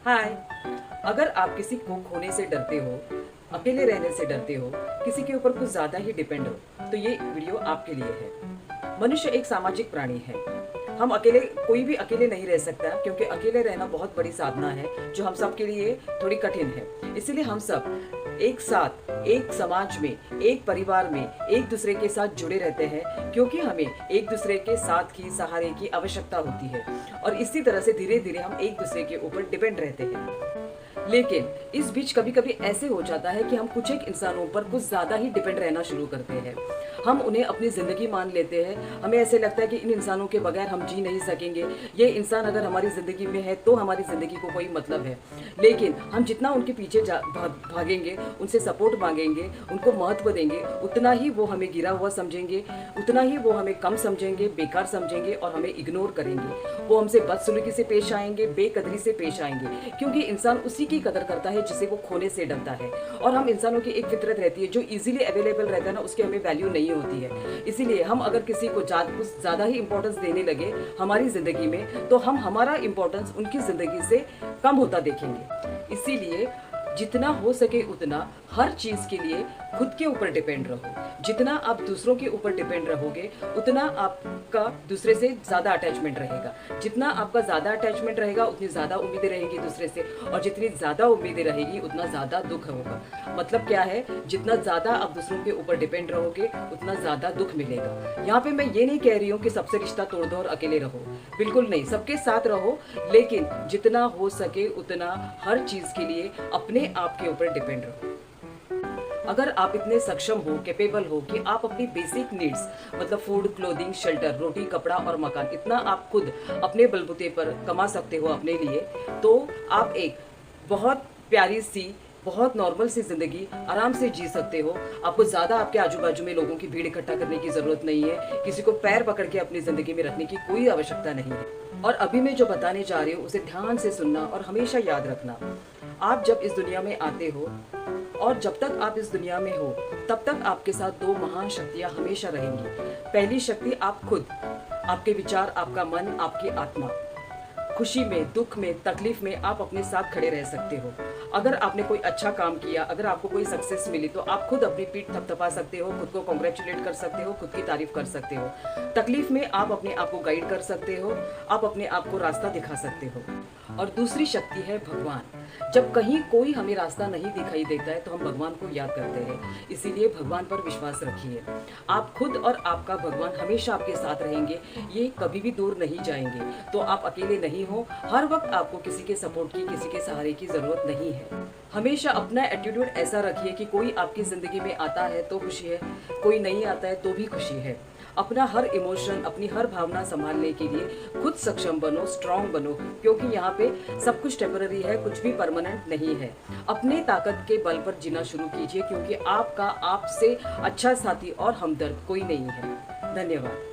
हाय। अगर आप किसी को खोने से डरते हो, अकेले रहने से डरते हो, किसी के ऊपर कुछ ज्यादा ही डिपेंड हो, तो ये वीडियो आपके लिए है। मनुष्य एक सामाजिक प्राणी है। हम अकेले, कोई भी अकेले नहीं रह सकता, क्योंकि अकेले रहना बहुत बड़ी साधना है जो हम सब के लिए थोड़ी कठिन है। इसीलिए हम सब एक साथ, एक समाज में, एक परिवार में एक दूसरे के साथ जुड़े रहते हैं, क्योंकि हमें एक दूसरे के साथ की सहारे की आवश्यकता होती है। और इसी तरह से धीरे धीरे हम एक दूसरे के ऊपर डिपेंड रहते हैं। लेकिन इस बीच कभी कभी ऐसे हो जाता है कि हम कुछ एक इंसानों पर कुछ ज्यादा ही डिपेंड रहना शुरू करते हैं। हम उन्हें अपनी जिंदगी मान लेते हैं। हमें ऐसे लगता है कि इन इंसानों के बगैर हम जी नहीं सकेंगे। ये इंसान अगर हमारी जिंदगी में है तो हमारी जिंदगी को कोई मतलब है। लेकिन हम जितना उनके पीछे भागेंगे, उनसे सपोर्ट मांगेंगे, उनको महत्व देंगे, उतना ही वो हमें गिरा हुआ समझेंगे, उतना ही वो हमें कम समझेंगे, बेकार समझेंगे और हमें इग्नोर करेंगे। वो हमसे बदसलूकी से पेश आएंगे, बेकदरी से पेश आएंगे, क्योंकि इंसान उसी की कदर करता है जिसे वो खोने से डरता है। और हम इंसानों की एक फितरत रहती है, जो इजीली अवेलेबल रहता है ना, उसकी हमें वैल्यू नहीं होती है। इसीलिए हम अगर किसी को कुछ ज्यादा ही इंपॉर्टेंस देने लगे हमारी जिंदगी में, तो हम हमारा इंपॉर्टेंस उनकी जिंदगी से कम होता देखेंगे। इसीलिए जितना हो सके उतना हर चीज के लिए खुद के ऊपर डिपेंड रहो। जितना आप दूसरों के ऊपर डिपेंड रहोगे, उतना आपका दूसरे से ज्यादा अटैचमेंट रहेगा। जितना आपका ज्यादा अटैचमेंट रहेगा, उतनी ज्यादा उम्मीदें रहेंगी दूसरे से, और जितनी ज्यादा उम्मीदें रहेगी उतना ज्यादा दुख होगा। मतलब क्या है, जितना ज्यादा आप दूसरों के ऊपर डिपेंड रहोगे, उतना ज्यादा दुख मिलेगा। यहाँ पे मैं ये नहीं कह रही हूँ कि सबसे रिश्ता तोड़ दो और अकेले रहो, बिल्कुल नहीं, सबके साथ रहो। लेकिन जितना हो सके उतना हर चीज के लिए अपने आप के ऊपर डिपेंड रहो। अगर आप इतने सक्षम हो, कैपेबल हो कि आप अपनी बेसिक नीड्स, मतलब फूड, क्लोथिंग, शेल्टर, रोटी, कपड़ा और मकान, इतना आप खुद अपने बलबूते पर कमा सकते हो अपने लिए, तो आप एक बहुत प्यारी सी, बहुत नॉर्मल सी जिंदगी आराम से जी सकते हो। आपको ज्यादा आपके आजू बाजू में लोगों की भीड़ इकट्ठा करने की जरूरत नहीं है। किसी को पैर पकड़ के अपनी जिंदगी में रखने की कोई आवश्यकता नहीं है। और अभी मैं जो बताने जा रही हूँ उसे ध्यान से सुनना और हमेशा याद रखना। आप जब इस दुनिया में आते हो, और जब तक आप इस दुनिया में हो, तब तक आपके साथ दो महान शक्तियां हमेशा रहेंगी। पहली शक्ति आप खुद, आपके विचार, आपका मन, आपकी आत्मा। खुशी में, दुख में, तकलीफ में आप अपने साथ खड़े रह सकते हो। अगर आपने कोई अच्छा काम किया, अगर आपको कोई सक्सेस मिली, तो आप खुद अपनी पीठ थपथपा सकते हो, खुद को कॉन्ग्रेचुलेट कर सकते हो, खुद की तारीफ कर सकते हो। तकलीफ में आप अपने आप को गाइड कर सकते हो, आप अपने आप को रास्ता दिखा सकते हो। और दूसरी शक्ति है भगवान। जब कहीं कोई हमें रास्ता नहीं दिखाई देता है, तो हम भगवान को याद करते हैं। इसीलिए भगवान पर विश्वास रखिए। आप खुद और आपका भगवान हमेशा आपके साथ रहेंगे, ये कभी भी दूर नहीं जाएंगे। तो आप अकेले नहीं हो। हर वक्त आपको किसी के सपोर्ट की, किसी के सहारे की जरूरत नहीं है। हमेशा अपना एटीट्यूड ऐसा रखिए कि कोई आपकी जिंदगी में आता है तो खुशी है, कोई नहीं आता है तो भी खुशी है। अपना हर इमोशन, अपनी हर भावना संभालने के लिए खुद सक्षम बनो, स्ट्रांग बनो, क्योंकि यहाँ पे सब कुछ टेम्पररी है, कुछ भी परमानेंट नहीं है। अपने ताकत के बल पर जीना शुरू कीजिए, क्योंकि आपका आपसे अच्छा साथी और हमदर्द कोई नहीं है। धन्यवाद।